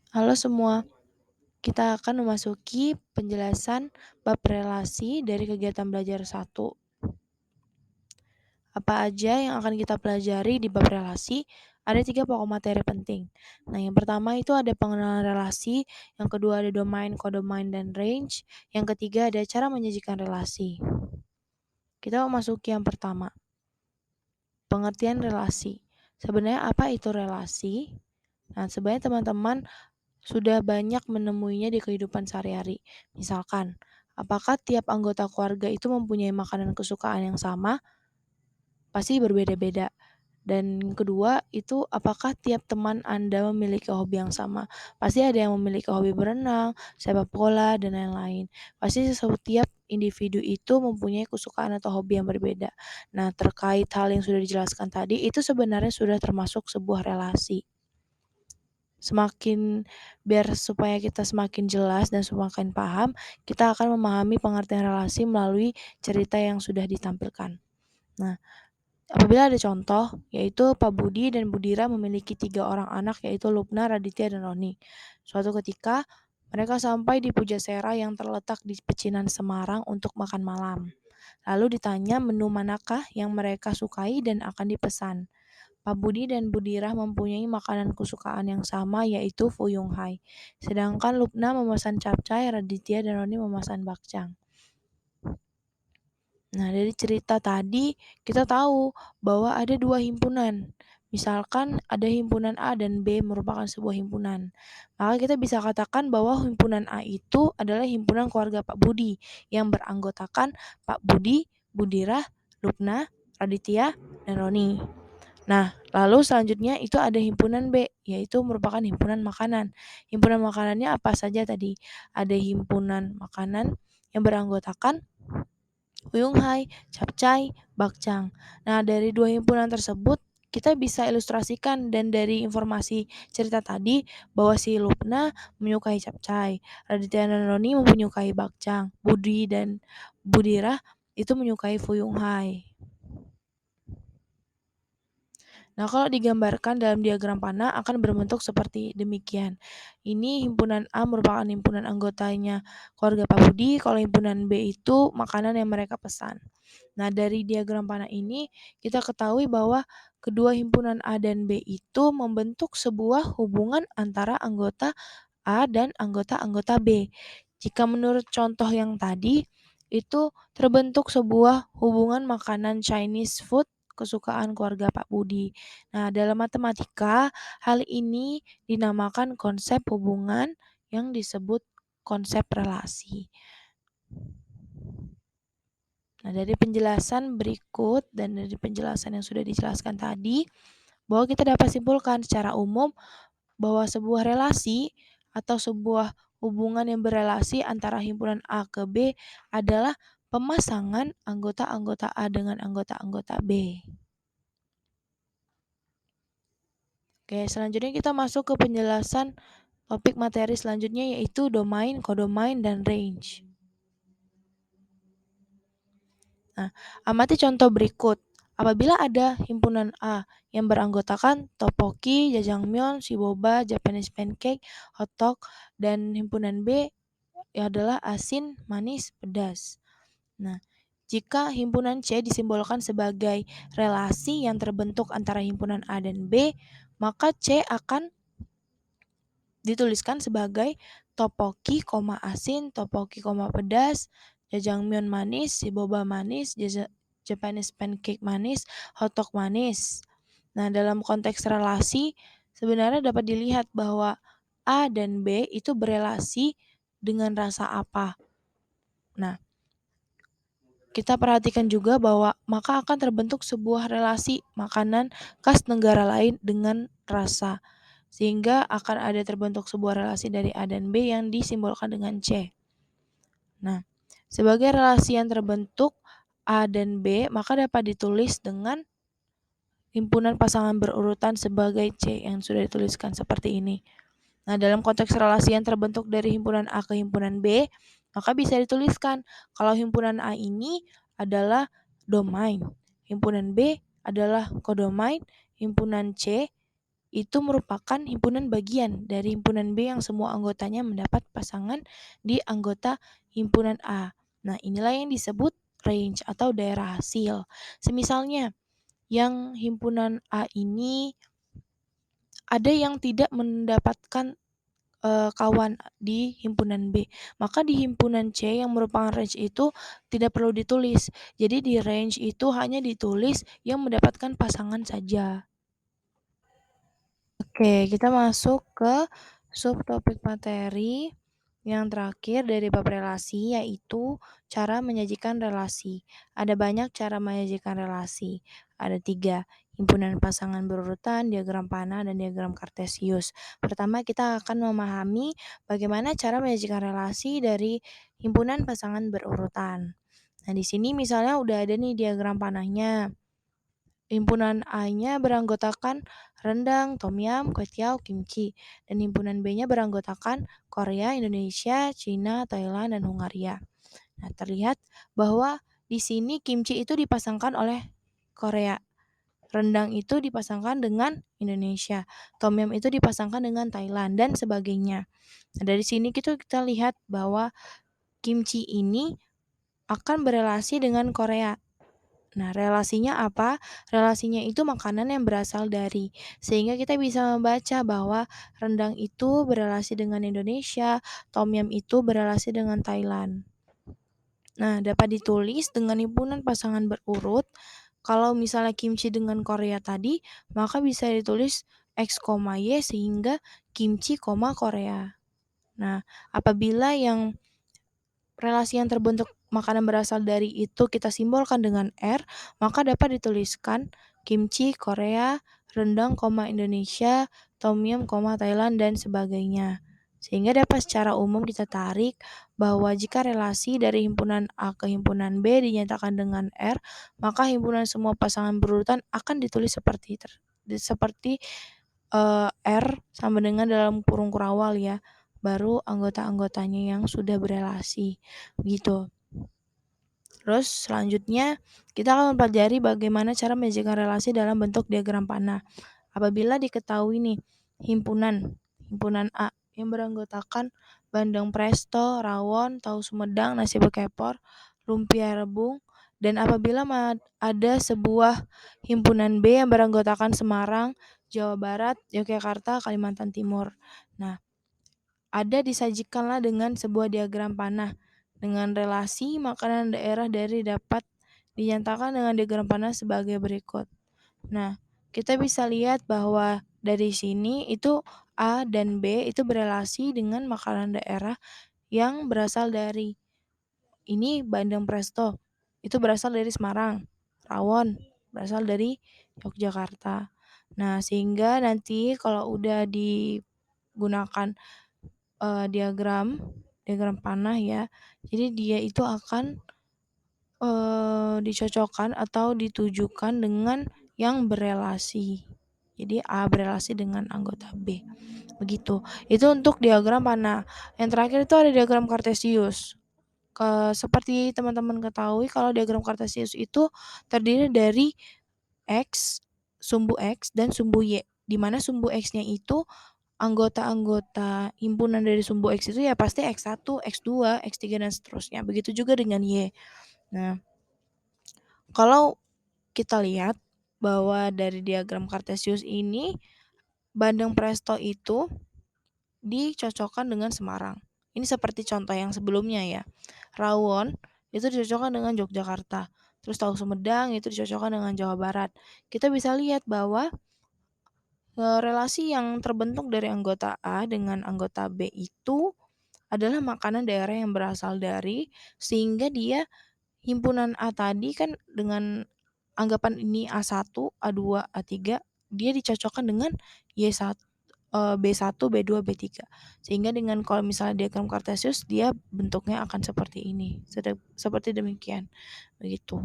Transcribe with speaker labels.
Speaker 1: Halo semua, kita akan memasuki penjelasan bab relasi dari kegiatan belajar satu. Apa aja yang akan kita pelajari di bab relasi? Ada 3 pokok materi penting. Nah, yang pertama itu ada pengenalan relasi, yang kedua ada domain, kodomain, dan range, yang ketiga ada cara menyajikan relasi. Kita memasuki yang pertama, pengertian relasi. Sebenarnya apa itu relasi? Nah, sebenarnya teman-teman sudah banyak menemuinya di kehidupan sehari-hari. Misalkan, apakah tiap anggota keluarga itu mempunyai makanan kesukaan yang sama? Pasti berbeda-beda. Dan kedua, itu apakah tiap teman Anda memiliki hobi yang sama? Pasti ada yang memiliki hobi berenang, sepak bola, dan lain-lain. Pasti setiap individu itu mempunyai kesukaan atau hobi yang berbeda. Nah, terkait hal yang sudah dijelaskan tadi, itu sebenarnya sudah termasuk sebuah relasi. Biar supaya kita semakin jelas dan semakin paham, kita akan memahami pengertian relasi melalui cerita yang sudah ditampilkan. Nah, apabila ada contoh, yaitu Pak Budi dan Budira memiliki 3 orang anak, yaitu Lupna, Raditya, dan Roni. Suatu ketika, mereka sampai di Pujasera yang terletak di pecinan Semarang untuk makan malam. Lalu ditanya menu manakah yang mereka sukai dan akan dipesan. Pak Budi dan Budirah mempunyai makanan kesukaan yang sama, yaitu fuyung hai. Sedangkan Lupna memesan capcay, Raditya dan Roni memesan bakcang. Nah, dari cerita tadi kita tahu bahwa ada 2 himpunan. Misalkan ada himpunan A dan B merupakan sebuah himpunan. Maka kita bisa katakan bahwa himpunan A itu adalah himpunan keluarga Pak Budi yang beranggotakan Pak Budi, Budirah, Lupna, Raditya, dan Roni. Nah, lalu selanjutnya itu ada himpunan B, yaitu merupakan himpunan makanan. Himpunan makanannya apa saja tadi? Ada himpunan makanan yang beranggotakan fuyung hai, capcay, bakcang. Nah, dari 2 himpunan tersebut kita bisa ilustrasikan dan dari informasi cerita tadi bahwa si Lupna menyukai capcay, Raditya dan Roni menyukai bakcang, Budi dan Budirah itu menyukai fuyung hai. Nah, kalau digambarkan dalam diagram panah akan berbentuk seperti demikian. Ini himpunan A merupakan himpunan anggotanya keluarga Pak Budi, kalau himpunan B itu makanan yang mereka pesan. Nah, dari diagram panah ini kita ketahui bahwa kedua himpunan A dan B itu membentuk sebuah hubungan antara anggota A dan anggota-anggota B. Jika menurut contoh yang tadi, itu terbentuk sebuah hubungan makanan Chinese food kesukaan keluarga Pak Budi. Nah, dalam matematika, hal ini dinamakan konsep hubungan yang disebut konsep relasi. Nah, dari penjelasan berikut dan dari penjelasan yang sudah dijelaskan tadi, bahwa kita dapat simpulkan secara umum bahwa sebuah relasi atau sebuah hubungan yang berelasi antara himpunan A ke B adalah pemasangan anggota-anggota A dengan anggota-anggota B. Oke, selanjutnya kita masuk ke penjelasan topik materi selanjutnya, yaitu domain, kodomain, dan range. Nah, amati contoh berikut. Apabila ada himpunan A yang beranggotakan tteokbokki, jjajangmyeon, shiboba, Japanese pancake, hotdog, dan himpunan B adalah asin, manis, pedas. Nah, jika himpunan C disimbolkan sebagai relasi yang terbentuk antara himpunan A dan B, maka C akan dituliskan sebagai tteokbokki, asin, tteokbokki, pedas, jjajangmyeon manis, shiboba manis, Japanese pancake manis, hotdog manis. Nah, dalam konteks relasi sebenarnya dapat dilihat bahwa A dan B itu berelasi dengan rasa apa. Nah, kita perhatikan juga bahwa maka akan terbentuk sebuah relasi makanan khas negara lain dengan rasa. Sehingga akan ada terbentuk sebuah relasi dari A dan B yang disimbolkan dengan C. Nah, sebagai relasi yang terbentuk A dan B, maka dapat ditulis dengan himpunan pasangan berurutan sebagai C yang sudah dituliskan seperti ini. Nah, dalam konteks relasi yang terbentuk dari himpunan A ke himpunan B, maka bisa dituliskan kalau himpunan A ini adalah domain, himpunan B adalah kodomain, himpunan C itu merupakan himpunan bagian dari himpunan B yang semua anggotanya mendapat pasangan di anggota himpunan A. Nah, inilah yang disebut range atau daerah hasil. Semisalnya, yang himpunan A ini ada yang tidak mendapatkan kawan di himpunan B. Maka di himpunan C yang merupakan range itu tidak perlu ditulis. Jadi di range itu hanya ditulis yang mendapatkan pasangan saja. Oke, kita masuk ke subtopik materi yang terakhir dari bab relasi, yaitu cara menyajikan relasi. Ada banyak cara menyajikan relasi. Ada 3, himpunan pasangan berurutan, diagram panah, dan diagram kartesius. Pertama, kita akan memahami bagaimana cara menyajikan relasi dari himpunan pasangan berurutan. Nah, di sini misalnya udah ada nih diagram panahnya. Himpunan A-nya beranggotakan rendang, tom yum, kwetiau, kimchi, dan himpunan B-nya beranggotakan Korea, Indonesia, Cina, Thailand, dan Hungaria. Nah, terlihat bahwa di sini kimchi itu dipasangkan oleh Korea, rendang itu dipasangkan dengan Indonesia, tom yum itu dipasangkan dengan Thailand, dan sebagainya. Nah, dari sini kita lihat bahwa kimchi ini akan berelasi dengan Korea. Nah, relasinya apa? Relasinya itu makanan yang berasal dari. Sehingga kita bisa membaca bahwa rendang itu berelasi dengan Indonesia, tom yum itu berelasi dengan Thailand. Nah, dapat ditulis dengan himpunan pasangan berurut. Kalau misalnya kimchi dengan Korea tadi, maka bisa ditulis X, Y sehingga kimchi, Korea. Nah, apabila yang relasi yang terbentuk makanan berasal dari itu kita simbolkan dengan R, maka dapat dituliskan kimchi Korea, rendang, Indonesia, tom yum, Thailand, dan sebagainya. Sehingga dapat secara umum kita tarik bahwa jika relasi dari himpunan A ke himpunan B dinyatakan dengan R, maka himpunan semua pasangan berurutan akan ditulis seperti R sama dengan dalam kurung kurawal ya, baru anggota-anggotanya yang sudah berelasi, begitu. Terus selanjutnya kita akan mempelajari bagaimana cara menjaga relasi dalam bentuk diagram panah. Apabila diketahui nih himpunan A yang beranggotakan bandeng presto, rawon, tahu sumedang, nasi bekepor, lumpia rebung, dan apabila ada sebuah himpunan B yang beranggotakan Semarang, Jawa Barat, Yogyakarta, Kalimantan Timur. Nah, disajikanlah dengan sebuah diagram panah dengan relasi makanan daerah dari dapat dinyatakan dengan diagram panah sebagai berikut. Nah, kita bisa lihat bahwa dari sini itu A dan B itu berelasi dengan makanan daerah yang berasal dari ini bandeng presto, itu berasal dari Semarang. Rawon berasal dari Yogyakarta. Nah, sehingga nanti kalau udah digunakan diagram panah ya. Jadi dia itu akan dicocokkan atau ditujukan dengan yang berelasi. Jadi A berelasi dengan anggota B. Begitu. Itu untuk diagram panah. Yang terakhir itu ada diagram kartesius. Seperti teman-teman ketahui kalau diagram kartesius itu terdiri dari X, sumbu X dan sumbu Y. Di mana sumbu X-nya itu anggota-anggota himpunan dari sumbu X itu ya pasti X1, X2, X3, dan seterusnya. Begitu juga dengan Y. Nah, kalau kita lihat bahwa dari diagram kartesius ini, bandeng presto itu dicocokkan dengan Semarang. Ini seperti contoh yang sebelumnya ya. Rawon itu dicocokkan dengan Yogyakarta. Terus tahu Sumedang itu dicocokkan dengan Jawa Barat. Kita bisa lihat bahwa relasi yang terbentuk dari anggota A dengan anggota B itu adalah makanan daerah yang berasal dari, sehingga dia himpunan A tadi kan dengan anggapan ini A1, A2, A3, dia dicocokkan dengan B1, B2, B3. Sehingga dengan kalau misalnya diagram kartesius dia bentuknya akan seperti ini. Seperti demikian. Begitu.